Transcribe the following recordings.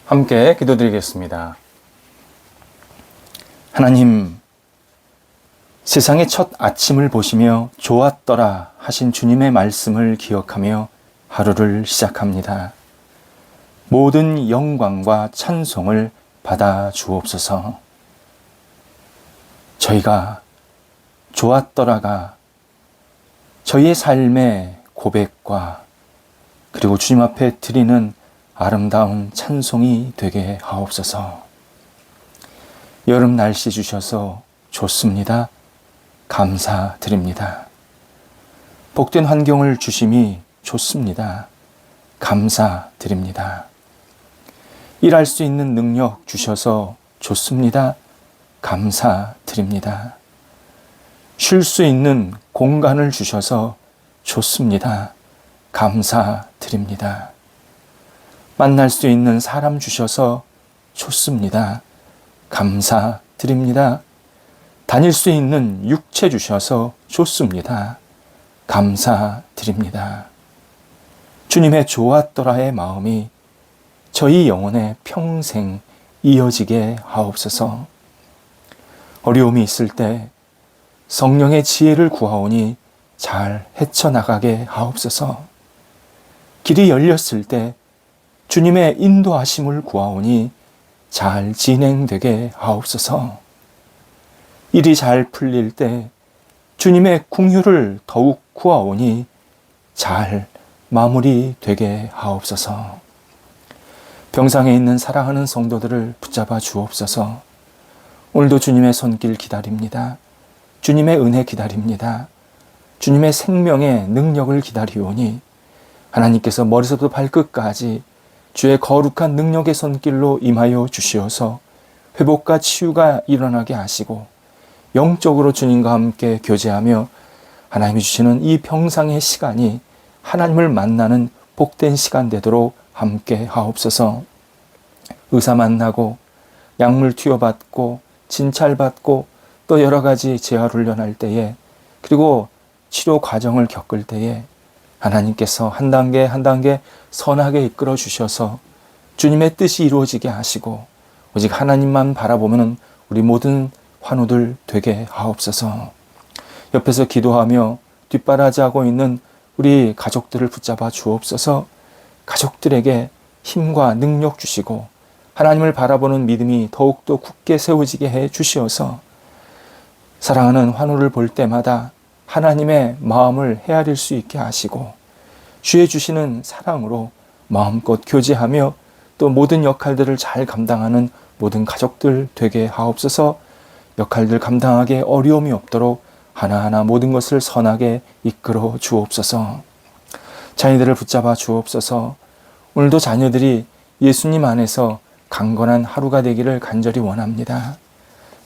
함께 기도드리겠습니다. 하나님, 세상의 첫 아침을 보시며 좋았더라 하신 주님의 말씀을 기억하며 하루를 시작합니다. 모든 영광과 찬송을 받아 주옵소서. 저희가 좋았더라가 저희의 삶의 고백과 그리고 주님 앞에 드리는 아름다운 찬송이 되게 하옵소서. 여름 날씨 주셔서 좋습니다. 감사드립니다. 복된 환경을 주심이 좋습니다. 감사드립니다. 일할 수 있는 능력 주셔서 좋습니다. 감사드립니다. 쉴 수 있는 공간을 주셔서 좋습니다. 감사드립니다. 만날 수 있는 사람 주셔서 좋습니다. 감사드립니다. 다닐 수 있는 육체 주셔서 좋습니다. 감사드립니다. 주님의 좋았더라의 마음이 저희 영혼에 평생 이어지게 하옵소서. 어려움이 있을 때 성령의 지혜를 구하오니 잘 헤쳐나가게 하옵소서. 길이 열렸을 때 주님의 인도하심을 구하오니 잘 진행되게 하옵소서. 일이 잘 풀릴 때 주님의 긍휼을 더욱 구하오니 잘 마무리되게 하옵소서. 병상에 있는 사랑하는 성도들을 붙잡아 주옵소서. 오늘도 주님의 손길 기다립니다. 주님의 은혜 기다립니다. 주님의 생명의 능력을 기다리오니 하나님께서 머리서부터 발끝까지 주의 거룩한 능력의 손길로 임하여 주시어서 회복과 치유가 일어나게 하시고 영적으로 주님과 함께 교제하며 하나님이 주시는 이 병상의 시간이 하나님을 만나는 복된 시간 되도록 함께 하옵소서. 의사 만나고 약물 투여받고 진찰받고 또 여러 가지 재활훈련할 때에 그리고 치료 과정을 겪을 때에 하나님께서 한 단계 한 단계 선하게 이끌어 주셔서 주님의 뜻이 이루어지게 하시고 오직 하나님만 바라보면 우리 모든 환우들 되게 하옵소서. 옆에서 기도하며 뒷바라지하고 있는 우리 가족들을 붙잡아 주옵소서. 가족들에게 힘과 능력 주시고 하나님을 바라보는 믿음이 더욱더 굳게 세워지게 해 주시어서 사랑하는 환우를 볼 때마다 하나님의 마음을 헤아릴 수 있게 하시고 주의 주시는 사랑으로 마음껏 교제하며 또 모든 역할들을 잘 감당하는 모든 가족들 되게 하옵소서. 역할들 감당하기에 어려움이 없도록 하나하나 모든 것을 선하게 이끌어 주옵소서. 자녀들을 붙잡아 주옵소서. 오늘도 자녀들이 예수님 안에서 강건한 하루가 되기를 간절히 원합니다.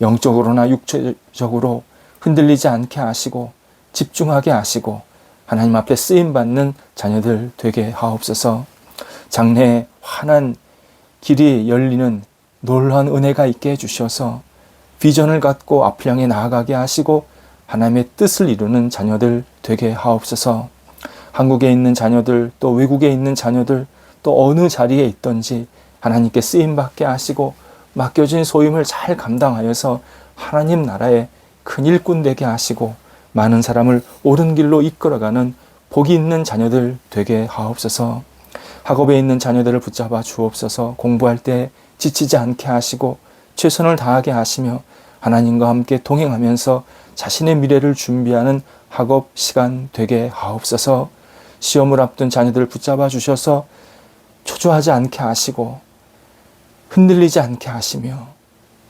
영적으로나 육체적으로 흔들리지 않게 하시고 집중하게 하시고 하나님 앞에 쓰임받는 자녀들 되게 하옵소서. 장래에 환한 길이 열리는 놀라운 은혜가 있게 해주셔서 비전을 갖고 앞을 향해 나아가게 하시고 하나님의 뜻을 이루는 자녀들 되게 하옵소서. 한국에 있는 자녀들 또 외국에 있는 자녀들 또 어느 자리에 있든지 하나님께 쓰임받게 하시고 맡겨진 소임을 잘 감당하여서 하나님 나라의 큰 일꾼 되게 하시고 많은 사람을 옳은 길로 이끌어가는 복이 있는 자녀들 되게 하옵소서. 학업에 있는 자녀들을 붙잡아 주옵소서. 공부할 때 지치지 않게 하시고 최선을 다하게 하시며 하나님과 함께 동행하면서 자신의 미래를 준비하는 학업 시간 되게 하옵소서. 시험을 앞둔 자녀들을 붙잡아 주셔서 초조하지 않게 하시고 흔들리지 않게 하시며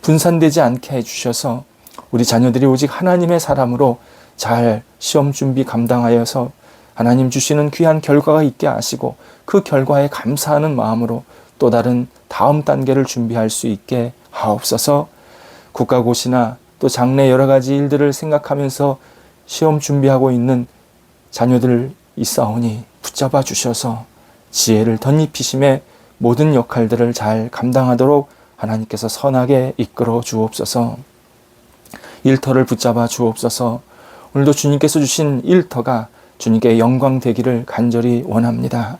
분산되지 않게 해주셔서 우리 자녀들이 오직 하나님의 사람으로 잘 시험 준비 감당하여서 하나님 주시는 귀한 결과가 있게 하시고 그 결과에 감사하는 마음으로 또 다른 다음 단계를 준비할 수 있게 하옵소서. 국가고시나 또 장래 여러 가지 일들을 생각하면서 시험 준비하고 있는 자녀들 있사오니 붙잡아 주셔서 지혜를 덧입히심에 모든 역할들을 잘 감당하도록 하나님께서 선하게 이끌어 주옵소서. 일터를 붙잡아 주옵소서. 오늘도 주님께서 주신 일터가 주님께 영광 되기를 간절히 원합니다.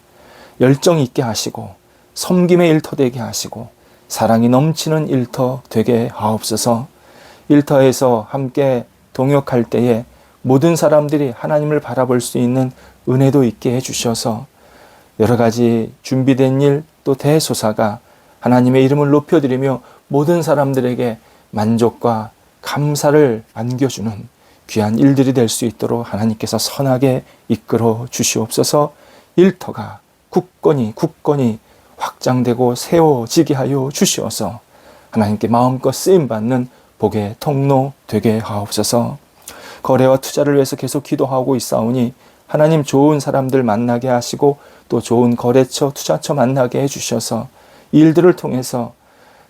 열정 있게 하시고 섬김의 일터 되게 하시고 사랑이 넘치는 일터 되게 하옵소서. 일터에서 함께 동역할 때에 모든 사람들이 하나님을 바라볼 수 있는 은혜도 있게 해주셔서 여러 가지 준비된 일 또 대소사가 하나님의 이름을 높여드리며 모든 사람들에게 만족과 감사를 안겨주는 귀한 일들이 될 수 있도록 하나님께서 선하게 이끌어 주시옵소서. 일터가 굳건히 확장되고 세워지게 하여 주시어서 하나님께 마음껏 쓰임받는 복의 통로 되게 하옵소서. 거래와 투자를 위해서 계속 기도하고 있사오니 하나님 좋은 사람들 만나게 하시고 또 좋은 거래처, 투자처 만나게 해주셔서 이 일들을 통해서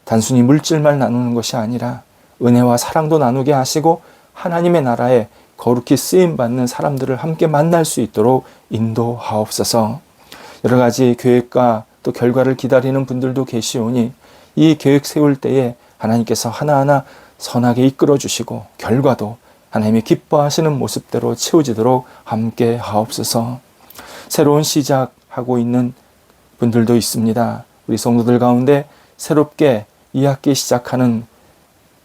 단순히 물질만 나누는 것이 아니라 은혜와 사랑도 나누게 하시고 하나님의 나라에 거룩히 쓰임받는 사람들을 함께 만날 수 있도록 인도하옵소서. 여러 가지 계획과 또 결과를 기다리는 분들도 계시오니 이 계획 세울 때에 하나님께서 하나하나 선하게 이끌어 주시고 결과도 하나님이 기뻐하시는 모습대로 채워지도록 함께 하옵소서. 새로운 시작하고 있는 분들도 있습니다. 우리 성도들 가운데 새롭게 2학기 시작하는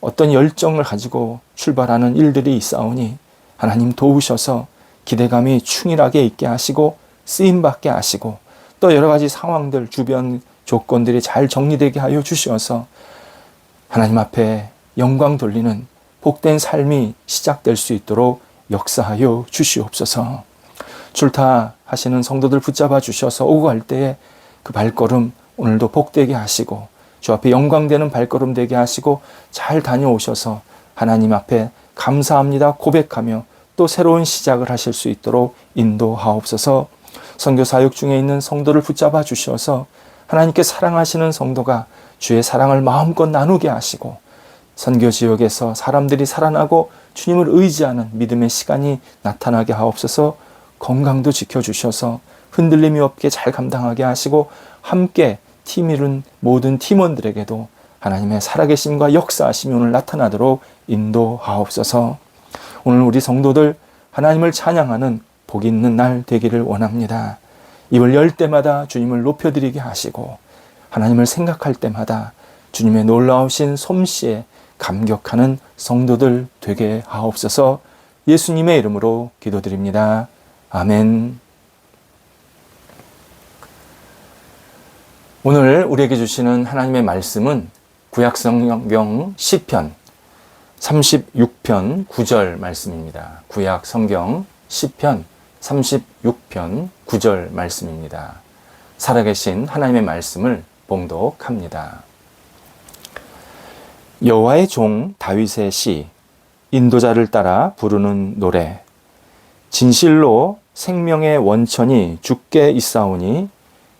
어떤 열정을 가지고 출발하는 일들이 있사오니 하나님 도우셔서 기대감이 충실하게 있게 하시고 쓰임받게 하시고 또 여러 가지 상황들, 주변 조건들이 잘 정리되게 하여 주셔서 하나님 앞에 영광 돌리는 복된 삶이 시작될 수 있도록 역사하여 주시옵소서. 출타하시는 성도들 붙잡아 주셔서 오고 갈 때에 그 발걸음 오늘도 복되게 하시고 주 앞에 영광되는 발걸음 되게 하시고 잘 다녀오셔서 하나님 앞에 감사합니다 고백하며 또 새로운 시작을 하실 수 있도록 인도하옵소서. 선교 사역 중에 있는 성도를 붙잡아 주셔서 하나님께 사랑하시는 성도가 주의 사랑을 마음껏 나누게 하시고 선교 지역에서 사람들이 살아나고 주님을 의지하는 믿음의 시간이 나타나게 하옵소서. 건강도 지켜주셔서 흔들림이 없게 잘 감당하게 하시고 함께 팀 이룬 모든 팀원들에게도 하나님의 살아계심과 역사하심이 오늘 나타나도록 인도하옵소서. 오늘 우리 성도들 하나님을 찬양하는 복 있는 날 되기를 원합니다. 입을 열 때마다 주님을 높여드리게 하시고 하나님을 생각할 때마다 주님의 놀라우신 솜씨에 감격하는 성도들 되게 하옵소서. 예수님의 이름으로 기도드립니다. 아멘. 오늘 우리에게 주시는 하나님의 말씀은 구약성경 시편 36편 9절 말씀입니다. 구약성경 시편 36편 9절 말씀입니다. 살아계신 하나님의 말씀을 봉독합니다. 여호와의 종 다윗의 시, 인도자를 따라 부르는 노래. 진실로 생명의 원천이 주께 있사오니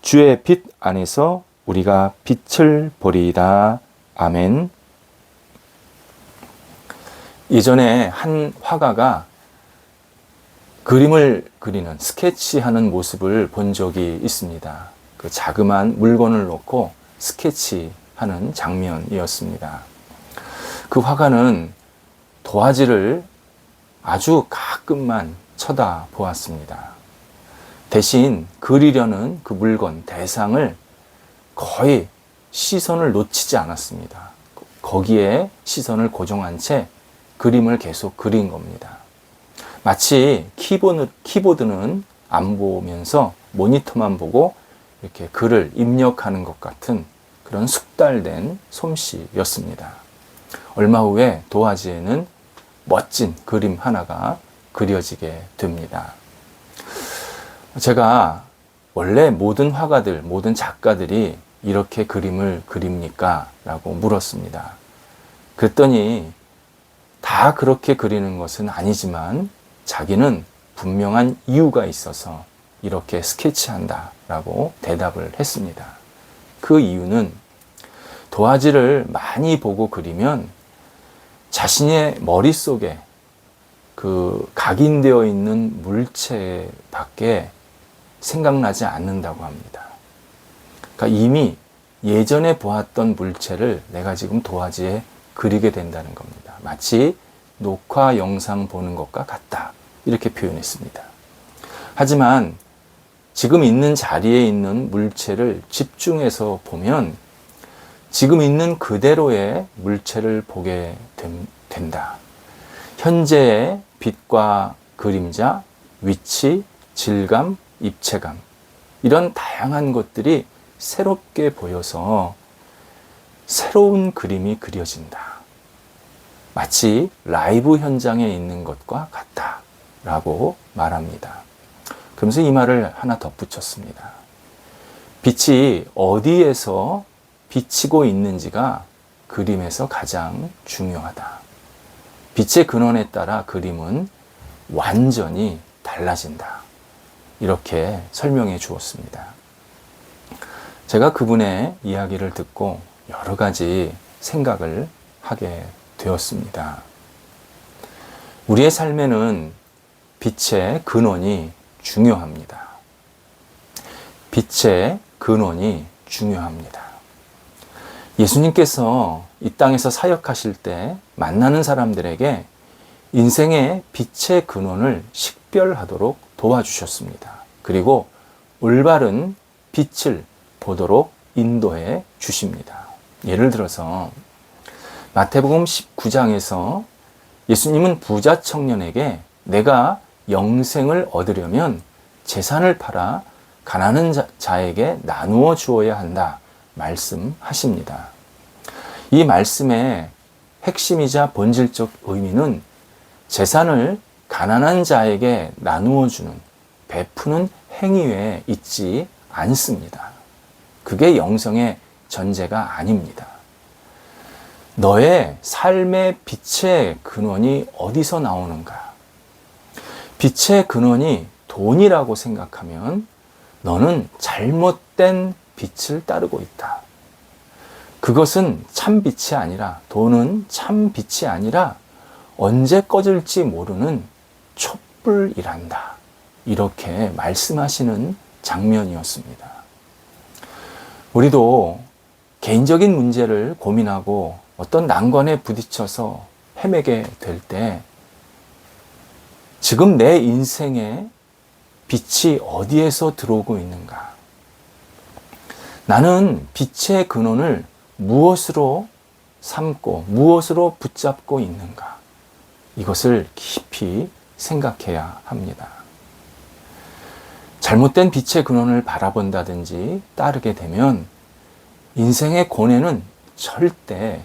주의 빛 안에서 우리가 빛을 보리이다. 아멘. 예전에 한 화가가 그림을 그리는, 스케치하는 모습을 본 적이 있습니다. 그 자그마한 물건을 놓고 스케치하는 장면이었습니다. 그 화가는 도화지를 아주 가끔만 쳐다보았습니다. 대신 그리려는 그 물건, 대상을 거의 시선을 놓치지 않았습니다. 거기에 시선을 고정한 채 그림을 계속 그린 겁니다. 마치 키보드는 안 보면서 모니터만 보고 이렇게 글을 입력하는 것 같은 그런 숙달된 솜씨였습니다. 얼마 후에 도화지에는 멋진 그림 하나가 그려지게 됩니다. 제가 원래 모든 화가들, 모든 작가들이 이렇게 그림을 그립니까? 라고 물었습니다. 그랬더니 다 그렇게 그리는 것은 아니지만 자기는 분명한 이유가 있어서 이렇게 스케치한다 라고 대답을 했습니다. 그 이유는 도화지를 많이 보고 그리면 자신의 머릿속에 그 각인되어 있는 물체밖에 생각나지 않는다고 합니다. 그러니까 이미 예전에 보았던 물체를 내가 지금 도화지에 그리게 된다는 겁니다. 마치 녹화 영상 보는 것과 같다. 이렇게 표현했습니다. 하지만 지금 있는 자리에 있는 물체를 집중해서 보면 지금 있는 그대로의 물체를 보게 된다. 현재의 빛과 그림자, 위치, 질감, 입체감, 이런 다양한 것들이 새롭게 보여서 새로운 그림이 그려진다. 마치 라이브 현장에 있는 것과 같다 라고 말합니다. 그러면서 이 말을 하나 덧붙였습니다. 빛이 어디에서 비치고 있는지가 그림에서 가장 중요하다. 빛의 근원에 따라 그림은 완전히 달라진다. 이렇게 설명해 주었습니다. 제가 그분의 이야기를 듣고 여러 가지 생각을 하게 되었습니다. 우리의 삶에는 빛의 근원이 중요합니다. 빛의 근원이 중요합니다. 예수님께서 이 땅에서 사역하실 때 만나는 사람들에게 인생의 빛의 근원을 식별하도록 도와주셨습니다. 그리고 올바른 빛을 보도록 인도해 주십니다. 예를 들어서 마태복음 19장에서 예수님은 부자 청년에게 내가 영생을 얻으려면 재산을 팔아 가난한 자에게 나누어 주어야 한다 말씀하십니다. 이 말씀의 핵심이자 본질적 의미는 재산을 가난한 자에게 나누어 주는, 베푸는 행위에 있지 않습니다. 그게 영성의 전제가 아닙니다. 너의 삶의 빛의 근원이 어디서 나오는가? 빛의 근원이 돈이라고 생각하면 너는 잘못된 빛을 따르고 있다. 그것은 참 빛이 아니라, 돈은 참 빛이 아니라 언제 꺼질지 모르는 촛불이란다. 이렇게 말씀하시는 장면이었습니다. 우리도 개인적인 문제를 고민하고 어떤 난관에 부딪혀서 헤매게 될 때 지금 내 인생에 빛이 어디에서 들어오고 있는가? 나는 빛의 근원을 무엇으로 삼고 무엇으로 붙잡고 있는가? 이것을 깊이 생각해야 합니다. 잘못된 빛의 근원을 바라본다든지 따르게 되면 인생의 고뇌는 절대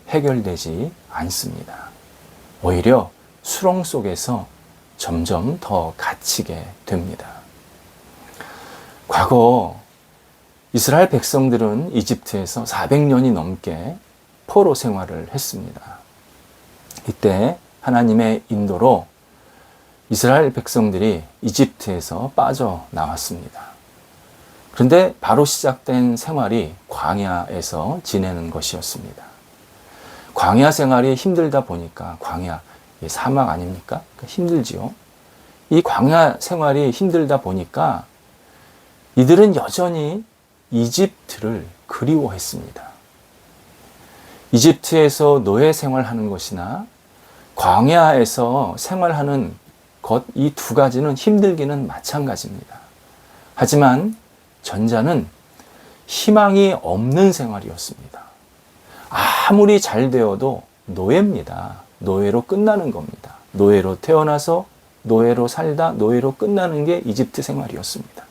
해결되지 않습니다. 오히려 수렁 속에서 점점 더 갇히게 됩니다. 과거 이스라엘 백성들은 이집트에서 400년이 넘게 포로 생활을 했습니다. 이때 하나님의 인도로 이스라엘 백성들이 이집트에서 빠져나왔습니다. 그런데 바로 시작된 생활이 광야에서 지내는 것이었습니다. 광야 생활이 힘들다 보니까, 광야, 사막 아닙니까? 힘들지요. 이 광야 생활이 힘들다 보니까 이들은 여전히 이집트를 그리워했습니다. 이집트에서 노예 생활하는 것이나 광야에서 생활하는 것, 이 두 가지는 힘들기는 마찬가지입니다. 하지만 전자는 희망이 없는 생활이었습니다. 아무리 잘 되어도 노예입니다. 노예로 끝나는 겁니다. 노예로 태어나서 노예로 살다 노예로 끝나는 게 이집트 생활이었습니다.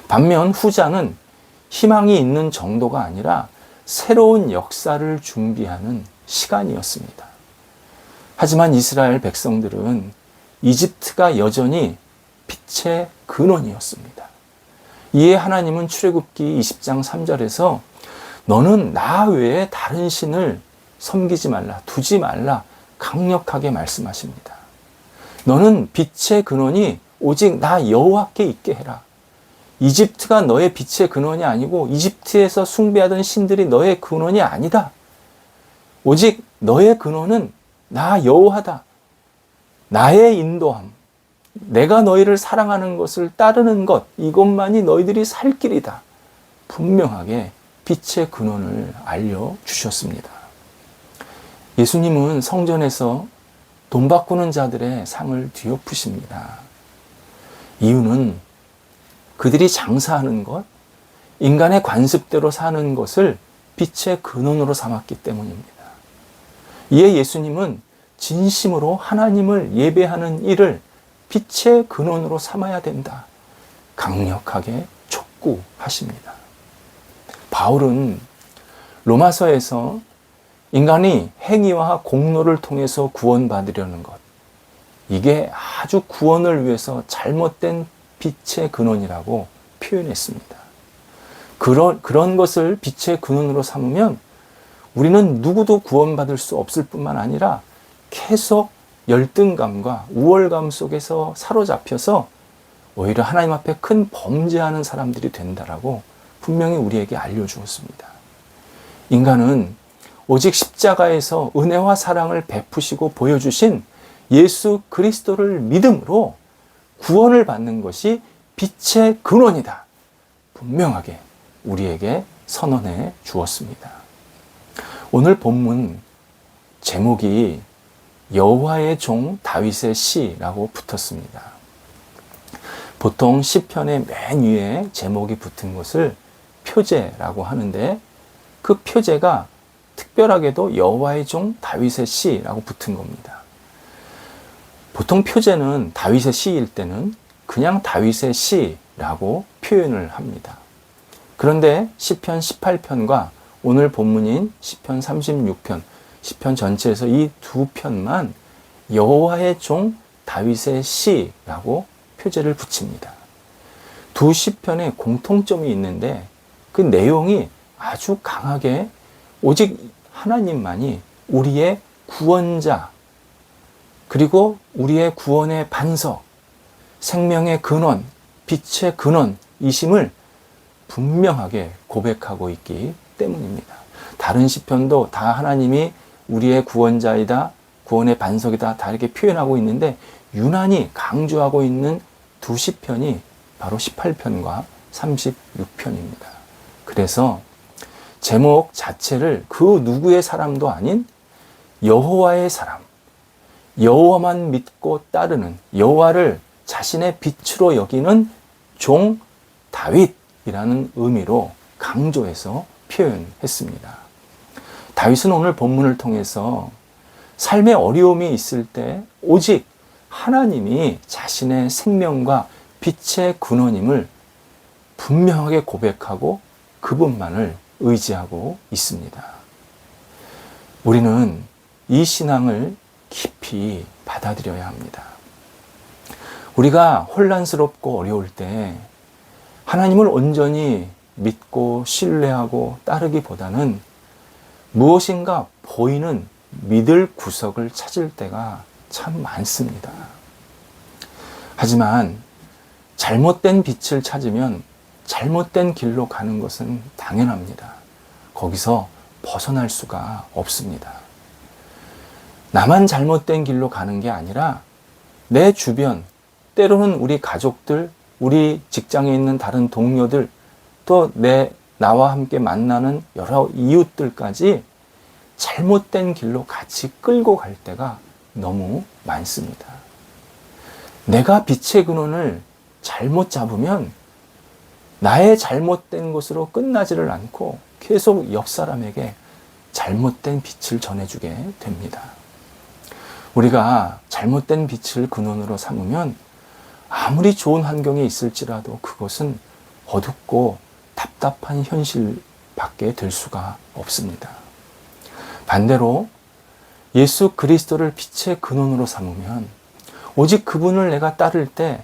반면 후자는 희망이 있는 정도가 아니라 새로운 역사를 준비하는 시간이었습니다. 하지만 이스라엘 백성들은 이집트가 여전히 빛의 근원이었습니다. 이에 하나님은 출애굽기 20장 3절에서 너는 나 외에 다른 신을 섬기지 말라, 두지 말라 강력하게 말씀하십니다. 너는 빛의 근원이 오직 나 여호와께 있게 해라. 이집트가 너의 빛의 근원이 아니고 이집트에서 숭배하던 신들이 너의 근원이 아니다. 오직 너의 근원은 나 여호와다. 나의 인도함, 내가 너희를 사랑하는 것을 따르는 것, 이것만이 너희들이 살 길이다. 분명하게 빛의 근원을 알려주셨습니다. 예수님은 성전에서 돈 바꾸는 자들의 상을 뒤엎으십니다. 이유는 그들이 장사하는 것, 인간의 관습대로 사는 것을 빛의 근원으로 삼았기 때문입니다. 이에 예수님은 진심으로 하나님을 예배하는 일을 빛의 근원으로 삼아야 된다. 강력하게 촉구하십니다. 바울은 로마서에서 인간이 행위와 공로를 통해서 구원받으려는 것, 이게 아주 구원을 위해서 잘못된 빛의 근원이라고 표현했습니다. 그런 것을 빛의 근원으로 삼으면 우리는 누구도 구원받을 수 없을 뿐만 아니라 계속 열등감과 우월감 속에서 사로잡혀서 오히려 하나님 앞에 큰 범죄하는 사람들이 된다라고 분명히 우리에게 알려주었습니다. 인간은 오직 십자가에서 은혜와 사랑을 베푸시고 보여주신 예수 그리스도를 믿음으로 구원을 받는 것이 빛의 근원이다. 분명하게 우리에게 선언해 주었습니다. 오늘 본문 제목이 여호와의 종 다윗의 시라고 붙었습니다. 보통 시편의 맨 위에 제목이 붙은 것을 표제라고 하는데 그 표제가 특별하게도 여호와의 종 다윗의 시라고 붙은 겁니다. 보통 표제는 다윗의 시일 때는 그냥 다윗의 시라고 표현을 합니다. 그런데 시편 18편과 오늘 본문인 시편 36편, 시편 전체에서 이 두 편만 여호와의 종 다윗의 시라고 표제를 붙입니다. 두 시편에 공통점이 있는데 그 내용이 아주 강하게 오직 하나님만이 우리의 구원자, 그리고 우리의 구원의 반석, 생명의 근원, 빛의 근원이심을 분명하게 고백하고 있기 때문입니다. 다른 시편도 다 하나님이 우리의 구원자이다, 구원의 반석이다, 다 이렇게 표현하고 있는데 유난히 강조하고 있는 두 시편이 바로 18편과 36편입니다. 그래서 제목 자체를 그 누구의 사람도 아닌 여호와의 사람, 여호와만 믿고 따르는, 여호와를 자신의 빛으로 여기는 종 다윗이라는 의미로 강조해서 표현했습니다. 다윗은 오늘 본문을 통해서 삶의 어려움이 있을 때 오직 하나님이 자신의 생명과 빛의 근원임을 분명하게 고백하고 그분만을 의지하고 있습니다. 우리는 이 신앙을 깊이 받아들여야 합니다. 우리가 혼란스럽고 어려울 때 하나님을 온전히 믿고 신뢰하고 따르기보다는 무엇인가 보이는 믿을 구석을 찾을 때가 참 많습니다. 하지만 잘못된 빛을 찾으면 잘못된 길로 가는 것은 당연합니다. 거기서 벗어날 수가 없습니다. 나만 잘못된 길로 가는 게 아니라 내 주변, 때로는 우리 가족들, 우리 직장에 있는 다른 동료들, 또 나와 함께 만나는 여러 이웃들까지 잘못된 길로 같이 끌고 갈 때가 너무 많습니다. 내가 빛의 근원을 잘못 잡으면 나의 잘못된 것으로 끝나지를 않고 계속 옆 사람에게 잘못된 빛을 전해주게 됩니다. 우리가 잘못된 빛을 근원으로 삼으면 아무리 좋은 환경에 있을지라도 그것은 어둡고 답답한 현실밖에 될 수가 없습니다. 반대로 예수 그리스도를 빛의 근원으로 삼으면 오직 그분을 내가 따를 때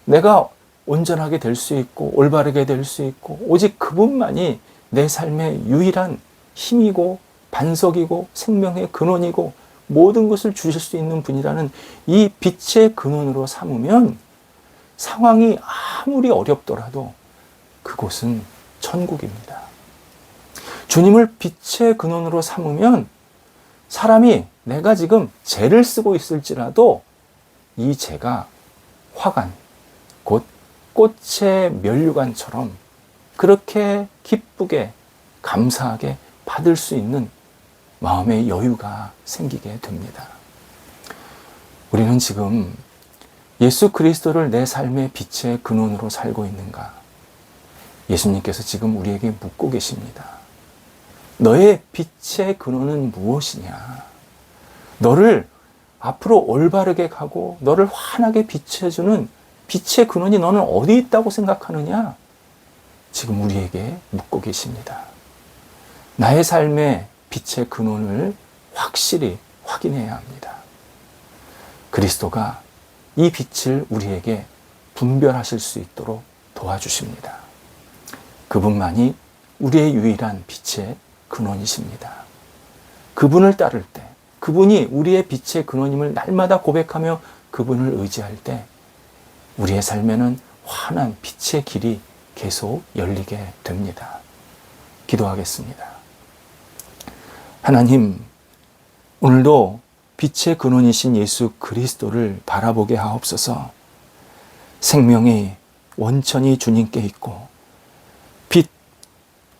내가 온전하게 될 수 있고 올바르게 될 수 있고 오직 그분만이 내 삶의 유일한 힘이고 반석이고 생명의 근원이고 모든 것을 주실 수 있는 분이라는 이 빛의 근원으로 삼으면 상황이 아무리 어렵더라도 그곳은 천국입니다. 주님을 빛의 근원으로 삼으면 사람이 내가 지금 죄를 쓰고 있을지라도 이 죄가 화관, 곧 꽃의 면류관처럼 그렇게 기쁘게 감사하게 받을 수 있는 마음의 여유가 생기게 됩니다. 우리는 지금 예수 그리스도를 내 삶의 빛의 근원으로 살고 있는가? 예수님께서 지금 우리에게 묻고 계십니다. 너의 빛의 근원은 무엇이냐? 너를 앞으로 올바르게 가고 너를 환하게 비춰주는 빛의 근원이 너는 어디 있다고 생각하느냐? 지금 우리에게 묻고 계십니다. 나의 삶의 빛의 근원을 확실히 확인해야 합니다. 그리스도가 이 빛을 우리에게 분별하실 수 있도록 도와주십니다. 그분만이 우리의 유일한 빛의 근원이십니다. 그분을 따를 때, 그분이 우리의 빛의 근원임을 날마다 고백하며 그분을 의지할 때 우리의 삶에는 환한 빛의 길이 계속 열리게 됩니다. 기도하겠습니다. 하나님, 오늘도 빛의 근원이신 예수 그리스도를 바라보게 하옵소서. 생명이 원천이 주님께 있고 빛,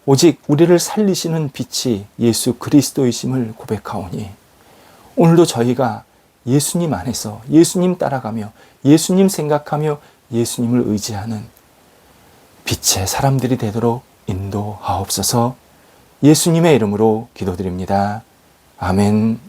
오직 우리를 살리시는 빛이 예수 그리스도이심을 고백하오니 오늘도 저희가 예수님 안에서 예수님 따라가며 예수님 생각하며 예수님을 의지하는 빛의 사람들이 되도록 인도하옵소서. 예수님의 이름으로 기도드립니다. 아멘.